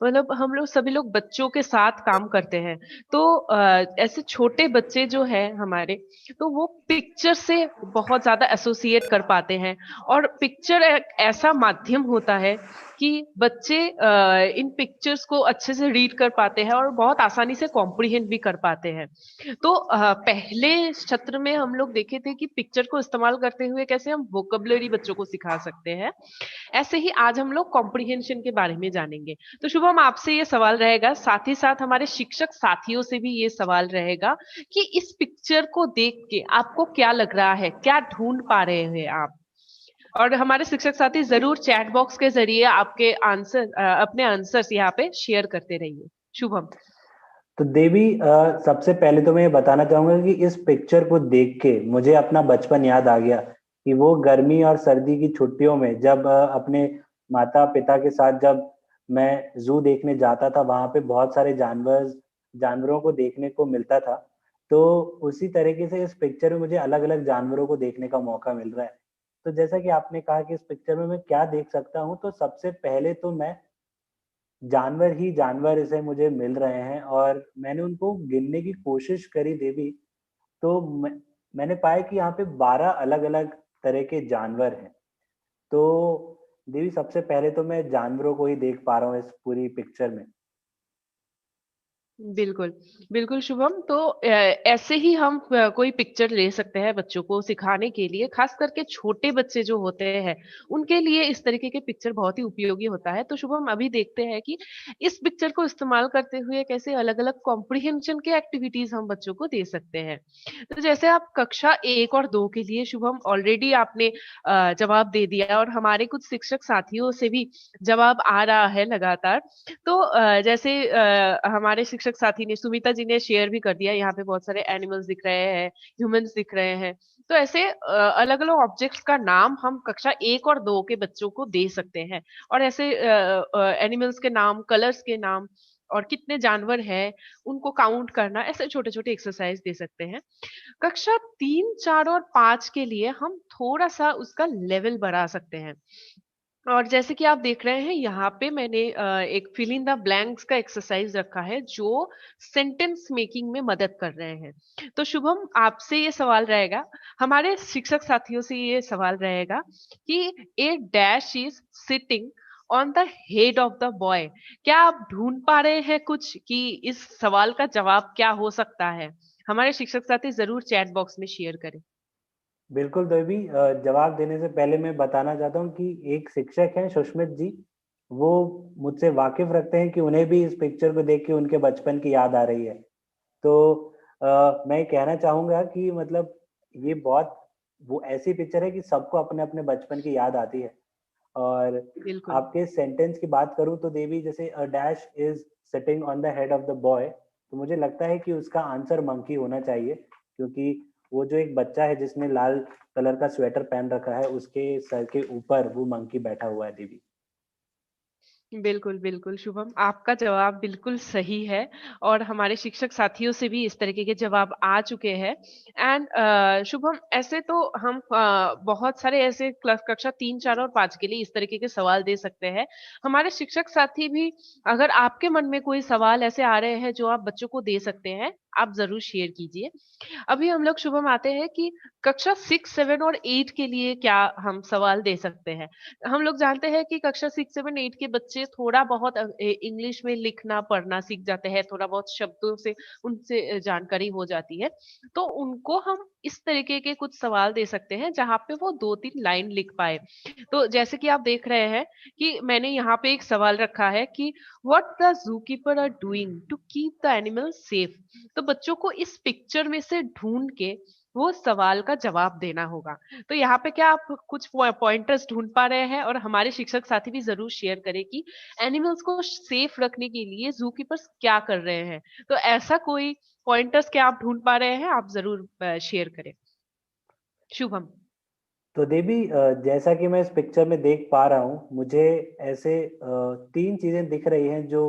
मतलब हम लोग सभी लोग बच्चों के साथ काम करते हैं। तो ऐसे छोटे बच्चे जो हैं हमारे, तो वो पिक्चर से बहुत ज़्यादा एसोसिएट कर पाते हैं। और पिक्चर एक ऐसा माध्यम होता है कि बच्चे इन पिक्चर्स को अच्छे से रीड कर पाते हैं और बहुत आसानी से कॉम्प्रिहेंड भी कर पाते हैं। तो पहले सत्र में हम लोग देखे थे कि पिक्चर को इस्तेमाल करते हुए कैसे हम वोकेबलरी बच्चों को सिखा सकते हैं। ऐसे ही आज हम लोग कॉम्प्रिहेंशन के बारे में जानेंगे। तो शुभम, आपसे ये सवाल रहेगा, साथ ही साथ हमारे शिक्षक साथियों से भी ये सवाल रहेगा कि इस पिक्चर को देख के आपको क्या लग रहा है, क्या ढूंढ पा रहे हैं आप? और हमारे शिक्षक साथी जरूर चैट बॉक्स के जरिए आपके आंसर, अपने आंसर्स यहाँ पे शेयर करते रहिए। शुभम। तो देवी, सबसे पहले तो मैं ये बताना चाहूंगा कि इस पिक्चर को देख के मुझे अपना बचपन याद आ गया कि वो गर्मी और सर्दी की छुट्टियों में जब अपने माता पिता के साथ जब मैं जू देखने जाता था, वहां पे बहुत सारे जानवरों को देखने को मिलता था। तो उसी तरीके से इस पिक्चर में मुझे अलग अलग जानवरों को देखने का मौका मिल रहा है। तो जैसा कि आपने कहा कि इस पिक्चर में मैं क्या देख सकता हूँ, तो सबसे पहले तो मैं जानवर ही जानवर इसे मुझे मिल रहे हैं और मैंने उनको गिनने की कोशिश करी देवी। तो मैंने पाया कि यहाँ पे 12 अलग अलग तरह के जानवर हैं। तो देवी, सबसे पहले तो मैं जानवरों को ही देख पा रहा हूँ इस पूरी पिक्चर में। बिल्कुल, बिल्कुल शुभम। तो ऐसे ही हम कोई पिक्चर ले सकते हैं बच्चों को सिखाने के लिए, खास करके छोटे बच्चे जो होते हैं, उनके लिए इस तरीके के पिक्चर बहुत ही उपयोगी होता है। तो शुभम, अभी देखते हैं कि इस पिक्चर को इस्तेमाल करते हुए कैसे अलग-अलग कॉम्प्रिहेंशन के एक्टिविटीज हम बच्चों को दे सकते हैं। तो जैसे आप कक्षा 1 और 2 के लिए शुभम ऑलरेडी आपने जवाब दे दिया और हमारे कुछ शिक्षक साथियों से भी जवाब आ रहा है लगातार। तो जैसे हमारे शिक्षक साथी ने, सुमिता जी ने शेयर भी कर दिया, यहाँ पे बहुत सारे एनिमल्स दिख रहे हैं, ह्यूमंस दिख रहे हैं। तो ऐसे अलग अलग ऑब्जेक्ट्स का नाम हम कक्षा 1 और 2 के बच्चों को दे सकते हैं। और ऐसे एनिमल्स के नाम, कलर्स के नाम और कितने जानवर हैं उनको काउंट करना, ऐसे छोटे छोटे एक्सरसाइज दे सकते हैं। कक्षा 3, 4 और 5 के लिए हम थोड़ा सा उसका लेवल बढ़ा सकते हैं। और जैसे कि आप देख रहे हैं यहाँ पे मैंने एक फिल इन द ब्लैंक्स का एक्सरसाइज रखा है जो सेंटेंस मेकिंग में मदद कर रहे हैं। तो शुभम, आपसे ये सवाल रहेगा, हमारे शिक्षक साथियों से ये सवाल रहेगा कि a dash is sitting on the head of the boy. क्या आप ढूंढ पा रहे हैं कुछ कि इस सवाल का जवाब क्या हो सकता है? हमारे शिक्षक साथी जरूर चैट बॉक्स में शेयर करें। बिल्कुल देवी, जवाब देने से पहले मैं बताना चाहता हूँ कि एक शिक्षक हैं सुष्मित जी। वो मुझसे वाकिफ रखते हैं कि उन्हें भी इस पिक्चर को देख के उनके बचपन की याद आ रही है। तो मैं कहना चाहूंगा कि मतलब ये बहुत वो ऐसी पिक्चर है कि सबको अपने अपने बचपन की याद आती है। और बिल्कुल। आपके सेंटेंस की बात करूं तो देवी, जैसे a dash is sitting on the head of the boy, तो मुझे लगता है कि उसका आंसर मंकी होना चाहिए, क्योंकि वो जो एक बच्चा है जिसने लाल कलर का स्वेटर पहन रखा है, उसके सर के ऊपर वो मंकी बैठा हुआ है देवी। बिल्कुल, बिल्कुल शुभम, आपका जवाब बिल्कुल सही है और हमारे शिक्षक साथियों से भी इस तरीके के जवाब आ चुके हैं। एंड शुभम, ऐसे तो हम बहुत सारे ऐसे कक्षा 3, 4 और 5 के लिए इस तरीके के सवाल दे सकते हैं। हमारे शिक्षक साथी भी, अगर आपके मन में कोई सवाल ऐसे आ रहे हैं जो आप बच्चों को दे सकते हैं, आप ज़रूर शेयर कीजिए। अभी हम लोग शुभम आते हैं कि कक्षा 6, 7 और 8 के लिए क्या हम सवाल दे सकते हैं। हम लोग जानते हैं कि कक्षा 6, 7, 8 के बच्चे थोड़ा बहुत इंग्लिश में लिखना पढ़ना सीख जाते हैं, थोड़ा बहुत शब्दों से उनसे जानकारी हो जाती है। तो उनको हम इस तरीके के कुछ सवाल दे सकते हैं जहाँ पे वो 2-3 लाइन लिख पाए। तो जैसे कि आप देख रहे हैं कि मैंने यहाँ पे एक सवाल रखा है कि what the zoo keeper are doing to keep the animal safe. तो बच्चों को इस पिक्चर में से ढूंढ के वो सवाल का जवाब देना होगा। तो यहाँ पे क्या आप कुछ पॉइंटर्स ढूंढ पा रहे हैं? और हमारे शिक्षक साथी भी जरूर शेयर करें कि एनिमल्स को सेफ रखने के लिए जू कीपर्स क्या कर रहे हैं। तो ऐसा कोई पॉइंटर्स क्या आप ढूंढ पा रहे हैं? आप जरूर शेयर करें। शुभम। तो देवी, जैसा कि मैं इस पिक्चर में देख पा रहा हूँ, मुझे ऐसे तीन चीजें दिख रही हैं जो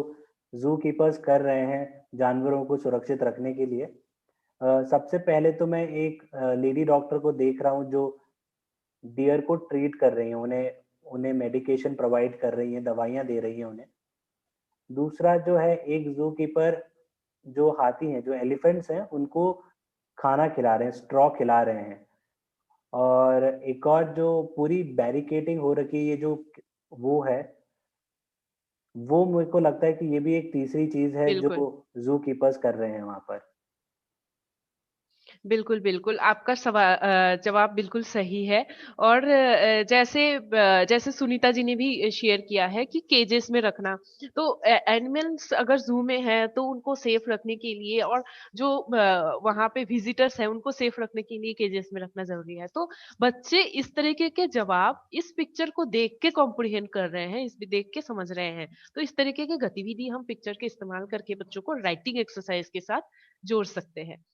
जू कीपर्स कर रहे हैं जानवरों को सुरक्षित रखने के लिए। सबसे पहले तो मैं एक लेडी डॉक्टर को देख रहा हूँ जो डियर को ट्रीट कर रही हैं, उन्हें उन्हें मेडिकेशन प्रोवाइड कर रही हैं, दवाइयाँ दे रही हैं उन्हें। दूसरा जो है एक ज़ू कीपर जो हाथी हैं, जो एलिफेंट्स हैं, उनको खाना खिला रहे हैं, स्ट्रॉ खिला रहे हैं। और एक और जो पूरी बैरिकेडिंग हो रखी है, ये जो वो है, वो मेरे को लगता है कि ये भी एक तीसरी चीज़ है जो बिल्कुल। ज़ू कीपर्स कर रहे हैं वहाँ पर। बिल्कुल, बिल्कुल। आपका जवाब बिल्कुल सही है और जैसे सुनीता जी ने भी शेयर किया है कि केजेस में रखना। तो एनिमल्स अगर ज़ू में हैं तो उनको सेफ रखने के लिए और जो वहाँ पे विज़िटर्स हैं उनको सेफ रखने के लिए केजेस में रखना ज़रूरी है। तो बच्चे इस तरीके के जवाब इस पिक्चर को देख के कॉम्प्रिहेंड कर रहे हैं, इस देख के समझ रहे हैं। तो इस तरीके की गतिविधि हम पिक्चर के इस्तेमाल करके बच्चों को राइटिंग एक्सरसाइज़ के साथ जोड़ सकते हैं।